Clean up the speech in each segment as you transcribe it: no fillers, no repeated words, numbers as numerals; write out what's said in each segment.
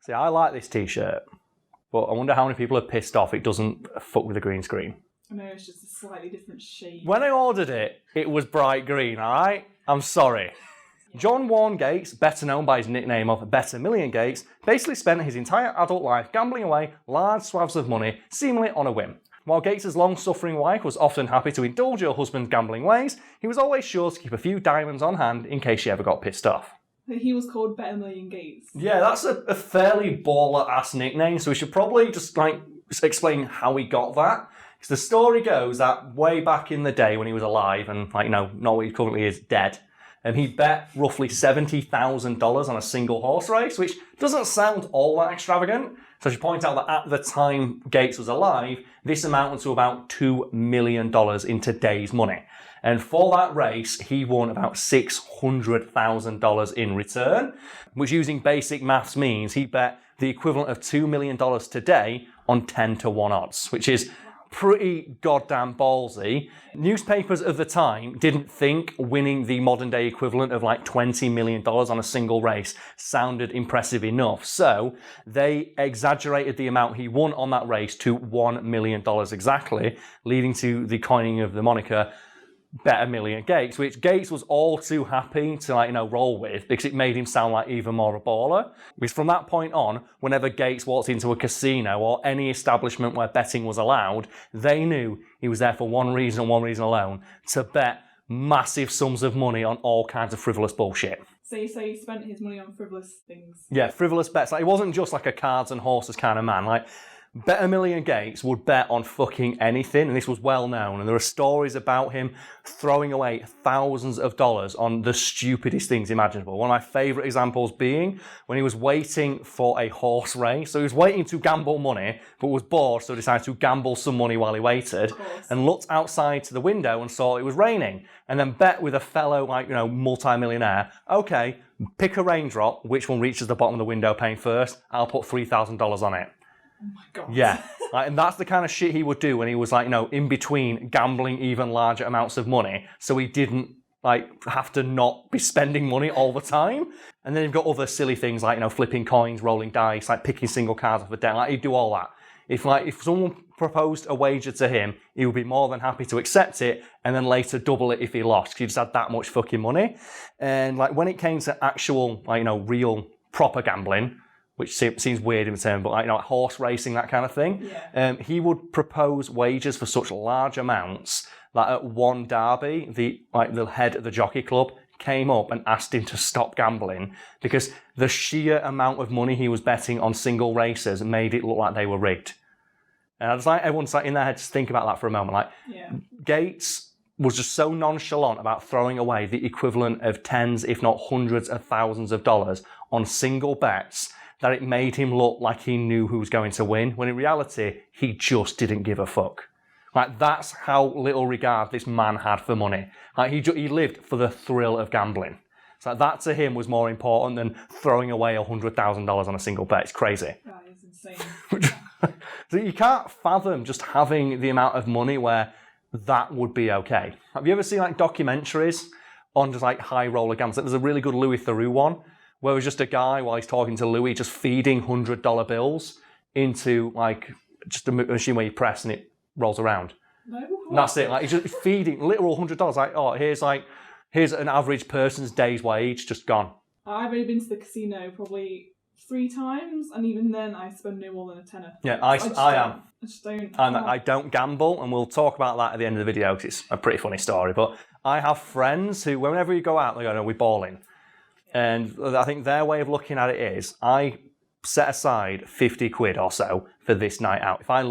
See, I like this t-shirt, but I wonder how many people are pissed off it doesn't fuck with the green screen. I know, it's just a slightly different shade. When I ordered it, it was bright green, alright? I'm sorry. John Warren Gates, better known by his nickname of Better Million Gates, basically spent his entire adult life gambling away large swaths of money, seemingly on a whim. While Gates' long-suffering wife was often happy to indulge her husband's gambling ways, he was always sure to keep a few diamonds on hand in case she ever got pissed off. He was called Better Million Gates. Yeah, that's a fairly baller-ass nickname, so we should probably just explain how he got that. Because the story goes that way back in the day when he was alive, and not what he currently is, dead, and he bet roughly $70,000 on a single horse race, which doesn't sound all that extravagant. So I should point out that at the time Gates was alive, this amounted to about $2 million in today's money. And for that race, he won about $600,000 in return, which using basic maths means he bet the equivalent of $2 million today on 10-to-1 odds, which is pretty goddamn ballsy. Newspapers of the time didn't think winning the modern day equivalent of like $20 million on a single race sounded impressive enough. So they exaggerated the amount he won on that race to $1 million exactly, leading to the coining of the moniker Better Million Gates, which Gates was all too happy to roll with because it made him sound like even more a baller. Because from that point on, whenever Gates walked into a casino or any establishment where betting was allowed, they knew he was there for one reason and one reason alone, to bet massive sums of money on all kinds of frivolous bullshit. So you say he spent his money on frivolous things? Yeah, frivolous bets. He wasn't just like a cards and horses kind of man. Better Million Gates would bet on fucking anything, and this was well known. And there are stories about him throwing away thousands of dollars on the stupidest things imaginable. One of my favourite examples being when he was waiting for a horse race. So he was waiting to gamble money, but was bored, so decided to gamble some money while he waited, and looked outside to the window and saw it was raining, and then bet with a fellow multi-millionaire, okay, pick a raindrop, which one reaches the bottom of the window pane first, I'll put $3,000 on it. Oh my God. Yeah, and that's the kind of shit he would do when he was in between gambling even larger amounts of money, so he didn't have to not be spending money all the time. And then you've got other silly things like flipping coins, rolling dice, picking single cards off a deck. He'd do all that. If someone proposed a wager to him, he would be more than happy to accept it and then later double it if he lost, because he just had that much fucking money. And when it came to actual real proper gambling, which seems weird in the term, but horse racing, that kind of thing. Yeah. He would propose wagers for such large amounts that at one derby, the head of the jockey club came up and asked him to stop gambling because the sheer amount of money he was betting on single races made it look like they were rigged. And I just everyone's in their head to think about that for a moment. Gates was just so nonchalant about throwing away the equivalent of tens, if not hundreds of thousands of dollars on single bets that it made him look like he knew who was going to win, when in reality, he just didn't give a fuck. That's how little regard this man had for money. He lived for the thrill of gambling. So that to him was more important than throwing away $100,000 on a single bet. It's crazy. That is insane. So you can't fathom just having the amount of money where that would be okay. Have you ever seen documentaries on just high roller gambles? There's a really good Louis Theroux one, where it was just a guy, while he's talking to Louis, just feeding $100 bills into just a machine where you press and it rolls around. No, and that's it. He's just feeding literal $100. Here's an average person's day's wage, just gone. I've only been to the casino probably 3 times, and even then I spend no more than a tenner. Yeah, I am. I just don't. I don't gamble, and we'll talk about that at the end of the video because it's a pretty funny story. But I have friends who, whenever you go out, they go, no, we're balling. And I think their way of looking at it is, I set aside 50 quid or so for this night out. If I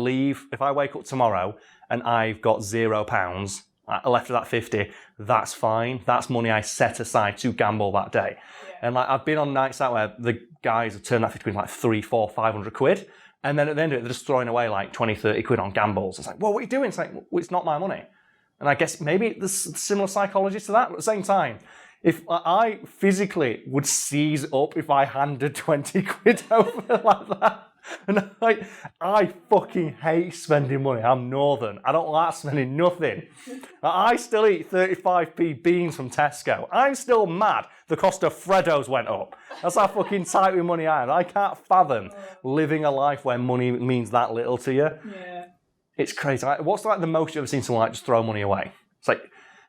wake up tomorrow and I've got £0 left of that 50, that's fine. That's money I set aside to gamble that day. Yeah. And like, I've been on nights out where the guys have turned that 50 quid into like 300, 400, 500 quid. And then at the end of it, they're just throwing away like 20, 30 quid on gambles. It's like, well, what are you doing? It's like, well, it's not my money. And I guess maybe there's similar psychology to that. But at the same time, if I physically would seize up if I handed 20 quid over like that. And I fucking hate spending money. I'm northern. I don't like spending nothing. I still eat 35p beans from Tesco. I'm still mad the cost of Freddos went up. That's how fucking tight with money I am. I can't fathom living a life where money means that little to you. Yeah. It's crazy. What's the most you've ever seen someone just throw money away? It's like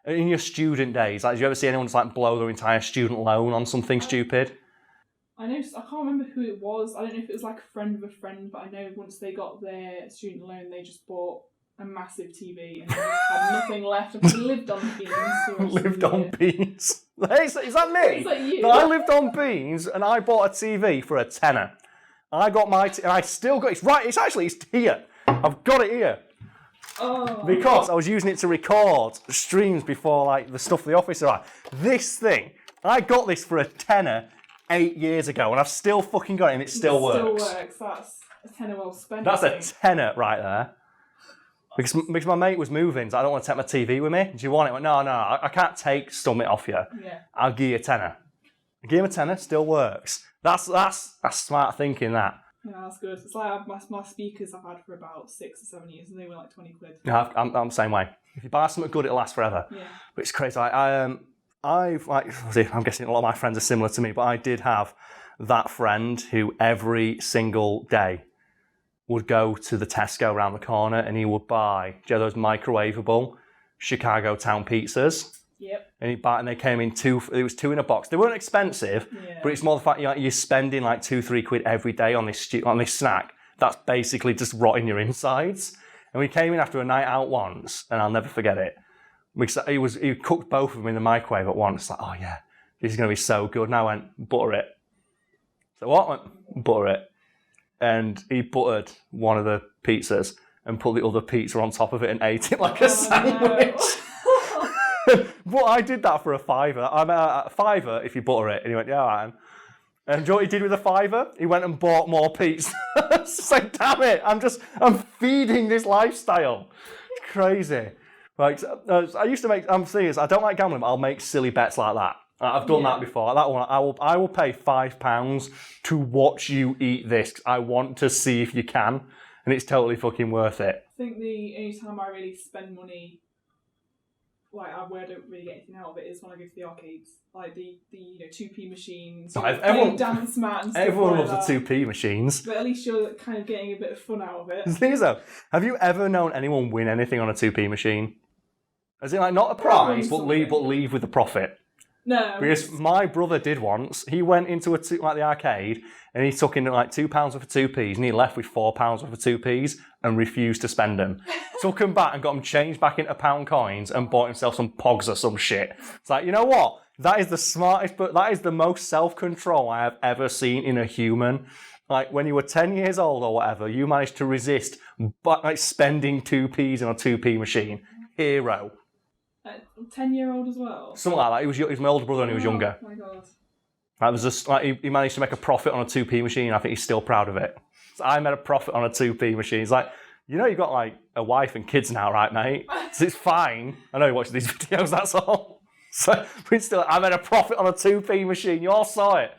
in your student days. Did you ever see anyone just blow their entire student loan on something stupid? I know, I can't remember who it was. I don't know if it was like a friend of a friend, but I know once they got their student loan, they just bought a massive TV and had nothing left. And they lived on beans. Lived on beans. Hey, is that me? Is that you? I lived on beans and I bought a TV for a tenner. I got my and I still got it's here. I've got it here. Oh. Because I was using it to record streams before the stuff for the office arrived. This thing, I got this for a tenner 8 years ago and I've still fucking got it and it still works. Still works. That's a tenner well spent. That's a tenner right there. Because my mate was moving, so I don't want to take my TV with me. Do you want it? I went, no, I can't take something off you. Yeah. I'll give you a tenner. I give him a tenner, still works. That's smart thinking, that. Yeah, that's good. It's like my speakers I've had for about 6 or 7 years, and they were like 20 quid. Yeah, I'm the same way. If you buy something good, it'll last forever. Yeah. But it's crazy. I'm guessing a lot of my friends are similar to me, but I did have that friend who every single day would go to the Tesco around the corner and he would buy, those microwavable Chicago town pizzas. Yep. And they came in it was two in a box. They weren't expensive, but it's more the fact you're spending like 2-3 quid every day on this snack. That's basically just rotting your insides. And we came in after a night out once, and I'll never forget it. He cooked both of them in the microwave at once. Like, oh yeah, this is going to be so good. And I went, butter it. So what? I went, butter it. And he buttered one of the pizzas and put the other pizza on top of it and ate it like a sandwich. No. But I did that for a fiver. I'm a fiver if you butter it. And he went, yeah, I am. And do you know what he did with a fiver? He went and bought more pizza. It's like, damn it, I'm feeding this lifestyle. It's crazy. I'm serious, I don't like gambling, but I'll make silly bets like that. I've done that before. That one, I will pay £5 to watch you eat this. I want to see if you can, and it's totally fucking worth it. I think the only time I really spend money, where I don't really get anything out of it, is when I go to the arcades, like the 2p machines. Everyone dance mat and stuff. Everyone like loves the 2p machines. But at least you're kind of getting a bit of fun out of it. The thing is though, have you ever known anyone win anything on a 2p machine? As in, not a prize, but leave with a profit. No. Because my brother did once. He went into the arcade and he took in £2 worth of 2p's and he left with £4 worth of 2p's and refused to spend them. Took them back and got them changed back into pound coins and bought himself some pogs or some shit. It's like, you know what? That is the smartest, but that is the most self-control I have ever seen in a human. Like when you were 10 years old or whatever, you managed to resist spending 2p's on a 2p machine. Hero. 10-year-old as well? Something like that. He was my older brother when he was younger. Oh my god. That was just he managed to make a profit on a 2p machine. I think he's still proud of it. So I made a profit on a 2p machine. It's like, you've got a wife and kids now, right, mate? So it's fine. I know you watch these videos, that's all. So but still, I made a profit on a 2p machine. You all saw it.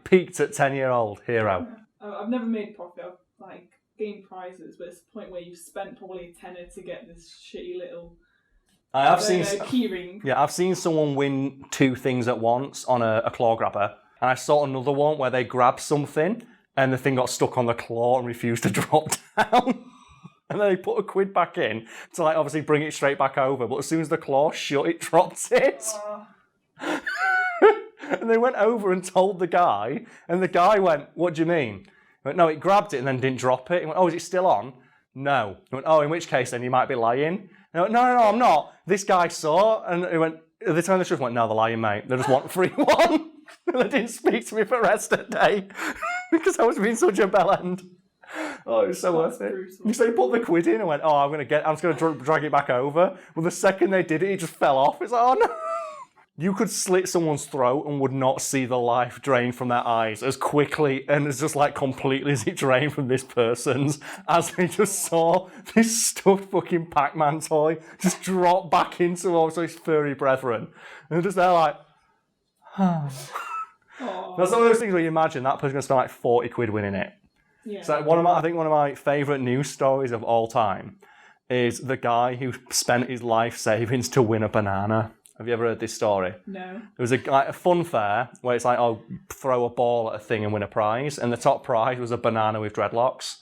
Peaked at 10-year-old hero. I've never made profit. I've gained prizes, but it's the point where you've spent probably a tenner to get this shitty little. I've seen keyring. Yeah, I've seen someone win 2 things at once on a claw grabber, and I saw another one where they grabbed something and the thing got stuck on the claw and refused to drop down. And then they put a quid back in to obviously bring it straight back over. But as soon as the claw shut, it dropped it. And they went over and told the guy, and the guy went, "What do you mean?" He went, "No, it grabbed it and then didn't drop it." He went, "Oh, is it still on?" "No." He went, "Oh, in which case then you might be lying." I went, no, I'm not. This guy saw, and he went, they told the truth, went, "No, they're lying, mate. They just want free one." And they didn't speak to me for the rest of the day because I was being such a bellend. Oh, it was so worth it. So he put the quid in and went, "Oh, I'm just going to drag it back over." Well, the second they did it, it just fell off. It's like, oh no. You could slit someone's throat and would not see the life drain from their eyes as quickly and as just completely as it drained from this person's, as they just saw this stuffed fucking Pac-Man toy just drop back into also his furry brethren. And they're just there oh. That's one of those things where you imagine that person's going to spend 40 quid winning it. Yeah. So I think one of my favourite news stories of all time is the guy who spent his life savings to win a banana. Have you ever heard this story? No. It was a fun fair where it's like, oh, throw a ball at a thing and win a prize. And the top prize was a banana with dreadlocks.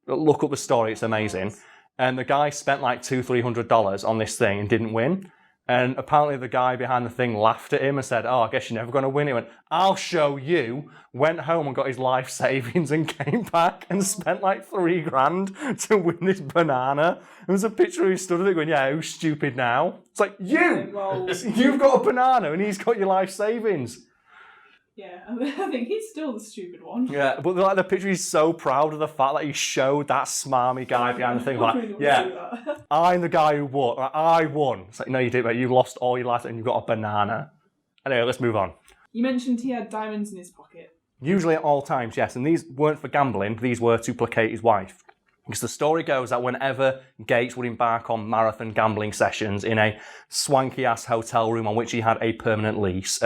Look up the story, it's amazing. And the guy spent like $200-300 on this thing and didn't win. And apparently the guy behind the thing laughed at him and said, oh, I guess you're never going to win. He went, I'll show you. Went home and got his life savings and came back and spent like $3,000 to win this banana. There was a picture of him stood there going, yeah, who's stupid now? It's like, you! Well, You've got a banana and he's got your life savings. yeah, I think he's still the stupid one. Yeah, but like the picture, he's so proud of the fact that he showed that smarmy guy behind the thing. Like, yeah, I'm the guy who won. Like, I won. It's like, no, you didn't, mate. You lost all your life and you've got a banana. Anyway, let's move on. You mentioned he had diamonds in his pocket. Usually at all times, yes. And these weren't for gambling. These were to placate his wife. Because the story goes that whenever Gates would embark on marathon gambling sessions in a swanky-ass hotel room on which he had a permanent lease,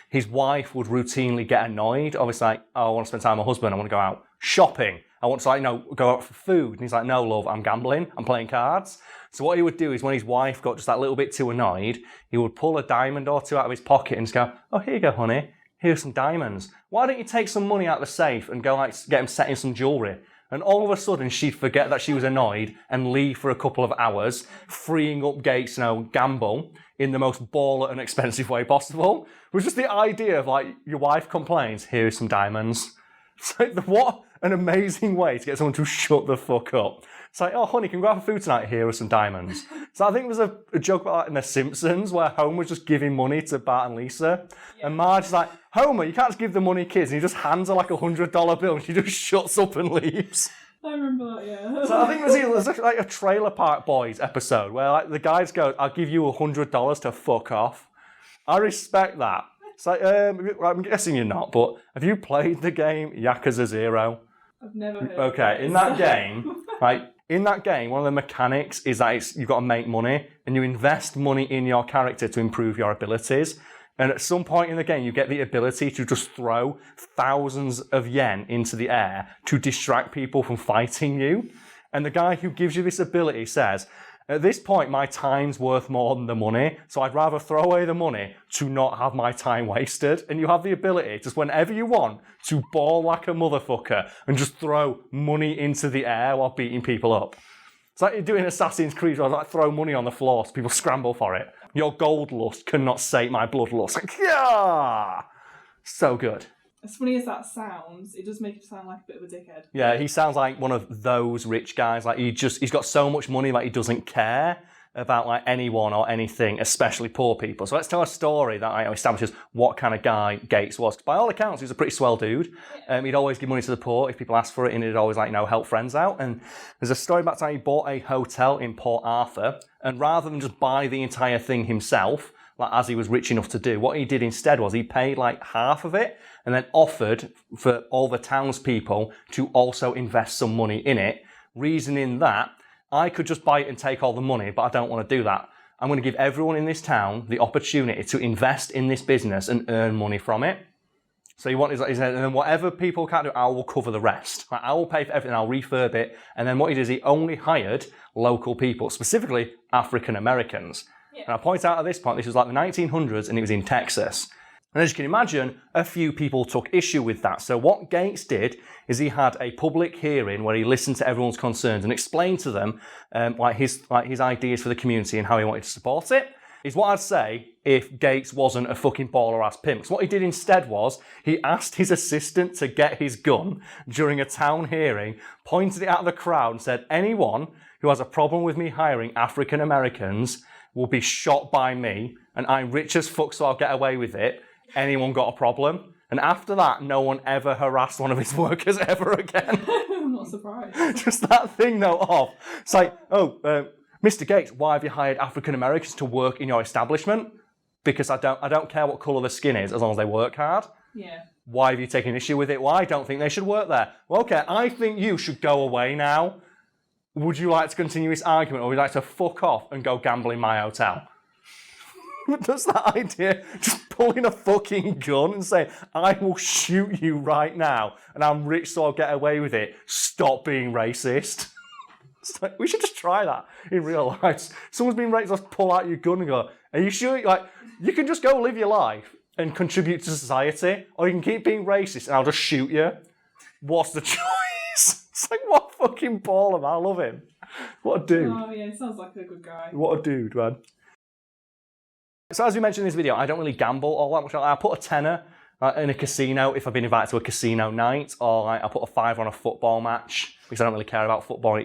his wife would routinely get annoyed. Obviously, like, oh, I want to spend time with my husband. I want to go out shopping. I want to, go out for food. And he's like, no, love, I'm gambling. I'm playing cards. So what he would do is when his wife got just that little bit too annoyed, he would pull a diamond or two out of his pocket and just go, oh, here you go, honey. Here's some diamonds. Why don't you take some money out of the safe and go get him set in some jewellery? And all of a sudden, she'd forget that she was annoyed and leave for a couple of hours, freeing up Gates to gamble in the most baller and expensive way possible. It was just the idea of, like, your wife complains, here's some diamonds. It's like, what an amazing way to get someone to shut the fuck up. It's like, oh, honey, can we go out for food tonight? Here are some diamonds. So I think there's a joke about that in The Simpsons where Homer's just giving money to Bart and Lisa. Yeah. And Marge's like, Homer, you can't just give the money kids. And he just hands her like $100 bill and she just shuts up and leaves. I remember that, yeah. So I think there's like a Trailer Park Boys episode where like the guys go, I'll give you $100 to fuck off. I respect that. It's like, I'm guessing you're not, but have you played the game Yakuza 0? I've never heard Okay, in that game, in that game, one of the mechanics is that you've got to make money and you invest money in your character to improve your abilities. And at some point in the game, you get the ability to just throw thousands of yen into the air to distract people from fighting you. And the guy who gives you this ability says, at this point, my time's worth more than the money, so I'd rather throw away the money to not have my time wasted. And you have the ability, just whenever you want, to ball like a motherfucker and just throw money into the air while beating people up. It's like you're doing Assassin's Creed, where I like throw money on the floor so people scramble for it. Your gold lust cannot sate my bloodlust. Like, yeah! So good. As funny as that sounds, it does make him sound like a bit of a dickhead. Yeah, he sounds like one of those rich guys. Like he's got so much money, like he doesn't care about like anyone or anything, especially poor people. So let's tell a story that establishes what kind of guy Gates was. By all accounts, he was a pretty swell dude. He'd always give money to the poor if people asked for it, and he'd always help friends out. And there's a story about how he bought a hotel in Port Arthur, and rather than just buy the entire thing himself, like as he was rich enough to do, what he did instead was he paid like half of it and then offered for all the townspeople to also invest some money in it, reasoning that I could just buy it and take all the money, but I don't want to do that. I'm going to give everyone in this town the opportunity to invest in this business and earn money from it. So he said, and then whatever people can't do, I will cover the rest. Like, I will pay for everything, I'll refurb it. And then what he did is he only hired local people, specifically African Americans. Yeah. And I point out at this point, this was like the 1900s and it was in Texas. And as you can imagine, a few people took issue with that. So what Gates did is he had a public hearing where he listened to everyone's concerns and explained to them his ideas for the community and how he wanted to support it. Is what I'd say if Gates wasn't a fucking baller-ass pimp. So what he did instead was he asked his assistant to get his gun during a town hearing, pointed it at the crowd and said, anyone who has a problem with me hiring African Americans will be shot by me, and I'm rich as fuck so I'll get away with it. Anyone got a problem? And after that, no one ever harassed one of his workers ever again. I'm not surprised. Just that thing though of, it's like, Mr. Gates, why have you hired African Americans to work in your establishment? Because I don't care what colour the skin is as long as they work hard. Yeah. Why have you taken issue with it? Well, I don't think they should work there. Well, okay, I think you should go away now. Would you like to continue this argument, or would you like to fuck off and go gamble in my hotel? Just that idea, just pulling a fucking gun and saying, I will shoot you right now, and I'm rich so I'll get away with it. Stop being racist. It's like, we should just try that in real life. Someone's been racist, just pull out your gun and go, are you sure? Like, you can just go live your life and contribute to society, or you can keep being racist and I'll just shoot you. What's the choice? It's like, what a fucking baller, man. I love him. What a dude. Oh, yeah, he sounds like a good guy. What a dude, man. So as we mentioned in this video, I don't really gamble all that much. I put a tenner in a casino if I've been invited to a casino night, or I put a fiver on a football match because I don't really care about football.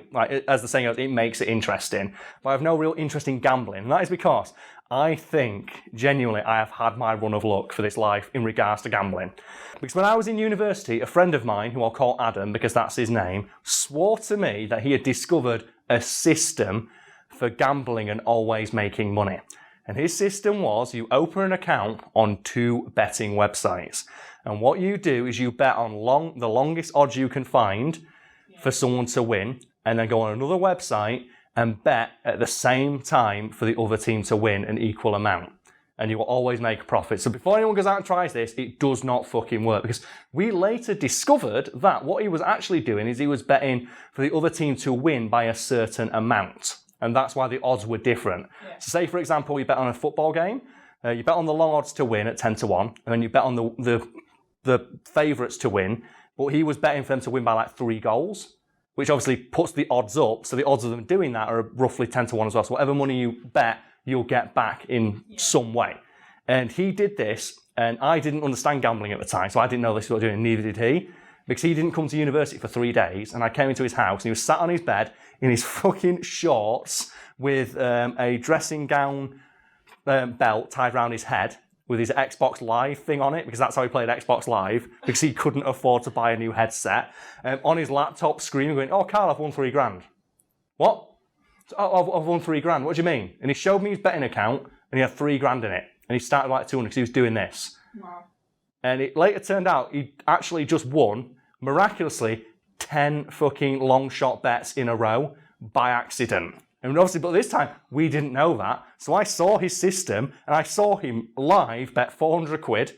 As the saying goes, it makes it interesting. But I have no real interest in gambling, and that is because I think, genuinely, I have had my run of luck for this life in regards to gambling. Because when I was in university, a friend of mine, who I'll call Adam because that's his name, swore to me that he had discovered a system for gambling and always making money. And his system was you open an account on 2 betting websites. And what you do is you bet on the longest odds you can find for someone to win, and then go on another website and bet at the same time for the other team to win an equal amount. And you will always make a profit. So before anyone goes out and tries this, it does not fucking work. Because we later discovered that what he was actually doing is he was betting for the other team to win by a certain amount. And that's why the odds were different. Yeah. So say, for example, you bet on a football game. You bet on the long odds to win at 10 to 1. And then you bet on the favourites to win. But he was betting for them to win by like 3 goals, which obviously puts the odds up. So the odds of them doing that are roughly 10 to 1 as well. So whatever money you bet, you'll get back in some way. And he did this, and I didn't understand gambling at the time, so I didn't know this was what he was doing, neither did he. Because he didn't come to university for 3 days, and I came into his house, and he was sat on his bed in his fucking shorts with a dressing gown belt tied around his head with his Xbox Live thing on it, because that's how he played Xbox Live, because he couldn't afford to buy a new headset. On his laptop screen, going, oh, Karl, I've won $3,000. What? Oh, I've won $3,000. What do you mean? And he showed me his betting account, and he had $3,000 in it. And he started like 200 because he was doing this. Wow. And it later turned out he actually just won, miraculously, 10 fucking long shot bets in a row by accident. And obviously, but this time, we didn't know that. So I saw his system, and I saw him live bet £400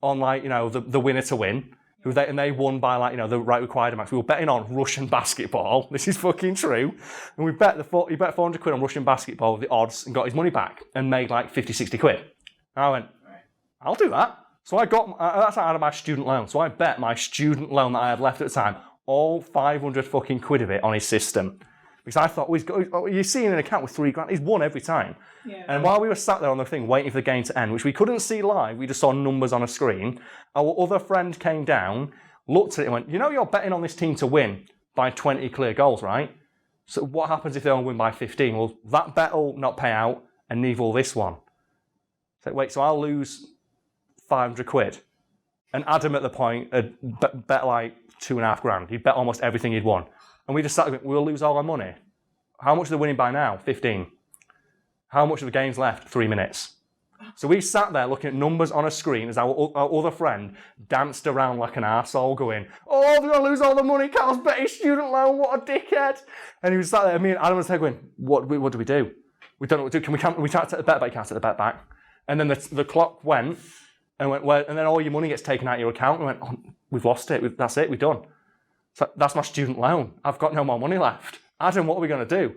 on, like, you know, the winner to win. And they won by, like, you know, the right required amount. We were betting on Russian basketball. This is fucking true. And he bet £400 on Russian basketball with the odds and got his money back and made like 50, 60 quid. And I went, I'll do that. So that's out of my student loan. So I bet my student loan that I had left at the time, all 500 fucking quid of it on his system. Because I thought, you see in an account with $3,000, he's won every time. Yeah. And while we were sat there on the thing waiting for the game to end, which we couldn't see live, we just saw numbers on a screen, our other friend came down, looked at it and went, you know you're betting on this team to win by 20 clear goals, right? So what happens if they only win by 15? Well, that bet will not pay out, and neither will this one. So wait, so I'll lose 500 quid. And Adam at the point had bet like $2,500. He'd bet almost everything he'd won. And we just sat there, we'll lose all our money. How much are they winning by now? 15. How much of the game's left? 3 minutes. So we sat there looking at numbers on a screen as our other friend danced around like an arsehole going, oh, they're going to lose all the money, Karl's bet his student loan, what a dickhead. And he was sat there, me and Adam was there going, what do we do? We don't know what to do. We can't take the bet back, you can't take the bet back. And then the clock went, and then all your money gets taken out of your account, and went, oh, we've lost it, that's it, we're done. So that's my student loan. I've got no more money left. Adam, what are we going to do?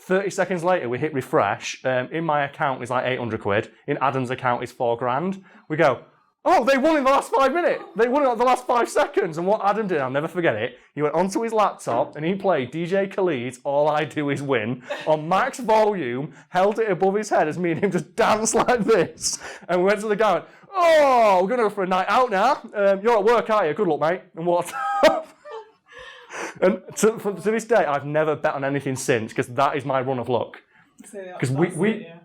30 seconds later, we hit refresh. In my account is like 800 quid. In Adam's account is $4,000. We go, oh, they won in the last 5 minutes. They won in the last 5 seconds. And what Adam did, I'll never forget it, he went onto his laptop and he played DJ Khaled's All I Do Is Win on max volume, held it above his head as me and him just danced like this. And we went to the guy and went, oh, we're going to go for a night out now. You're at work, are you? Good luck, mate. And walked off. And to this day, I've never bet on anything since, because that is my run of luck. Because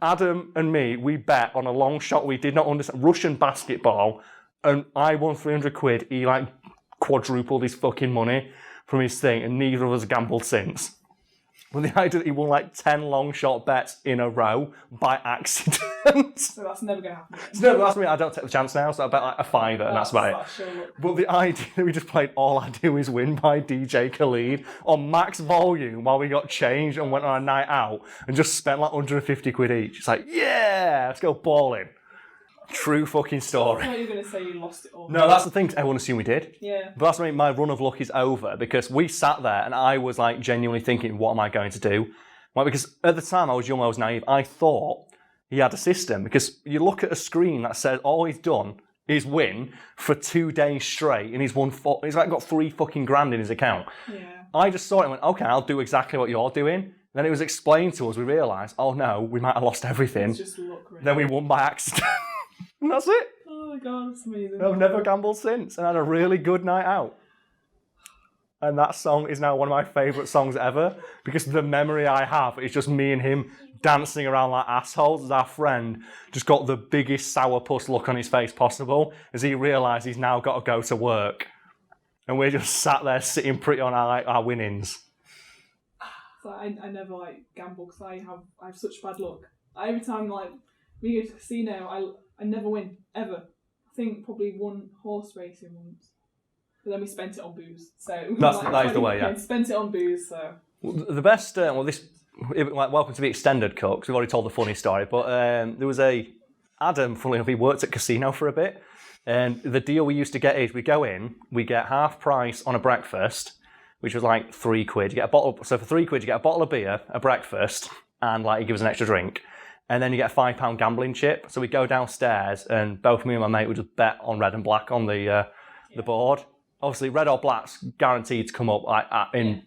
Adam and me, we bet on a long shot we did not understand, Russian basketball, and I won 300 quid. He like quadrupled his fucking money from his thing, and neither of us gambled since. Well, the idea that he won like 10 long shot bets in a row by accident. So that's never going to happen again. No, that's me. I don't take the chance now, so I bet like a fiver, and that's about it. Sure look. But the idea that we just played All I Do Is Win by DJ Khaled on max volume while we got changed and went on a night out and just spent like 150 quid each. It's like, yeah, let's go balling. True fucking I story. thought you were going to say you lost it all. No, that's the thing. Everyone assumed we did. Yeah. But that's when my run of luck is over because we sat there and I was like genuinely thinking, what am I going to do? Like, because at the time I was young, I was naive. I thought he had a system because you look at a screen that says all he's done is win for 2 days straight and he's won he's like got 3 fucking grand in his account. Yeah. I just saw it and went, okay, I'll do exactly what you're doing. Then it was explained to us, we realised, oh no, we might have lost everything. It's just luck, really. Then we won by accident. And that's it. Oh my god, that's amazing. I've never gambled since and had a really good night out. And that song is now one of my favourite songs ever because the memory I have is just me and him dancing around like assholes as our friend just got the biggest sourpuss look on his face possible as he realised he's now got to go to work. And we're just sat there sitting pretty on our winnings. So I never like gamble because I have such bad luck. Every time like we go to the casino, I never win ever. I think probably one horse racing once, but then we spent it on booze. So That is the way, yeah. Spent it on booze. So the best, welcome to the extended cut because we've already told the funny story. But there was Adam, funnily enough, he worked at casino for a bit, and the deal we used to get is we go in, we get half price on a breakfast, which was like £3. You get a bottle. So for £3, you get a bottle of beer, a breakfast, and like he gives us an extra drink. And then you get a £5 gambling chip. So we go downstairs and both me and my mate would just bet on red and black on the board. Obviously, red or black's guaranteed to come up in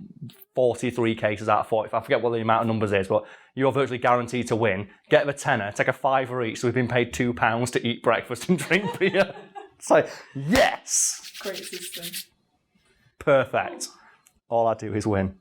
43 cases out of 40. I forget what the amount of numbers is, but you're virtually guaranteed to win. Get a tenner, take a fiver each. So we've been paid £2 to eat breakfast and drink beer. It's like, yes! great system. Perfect. All I do is win.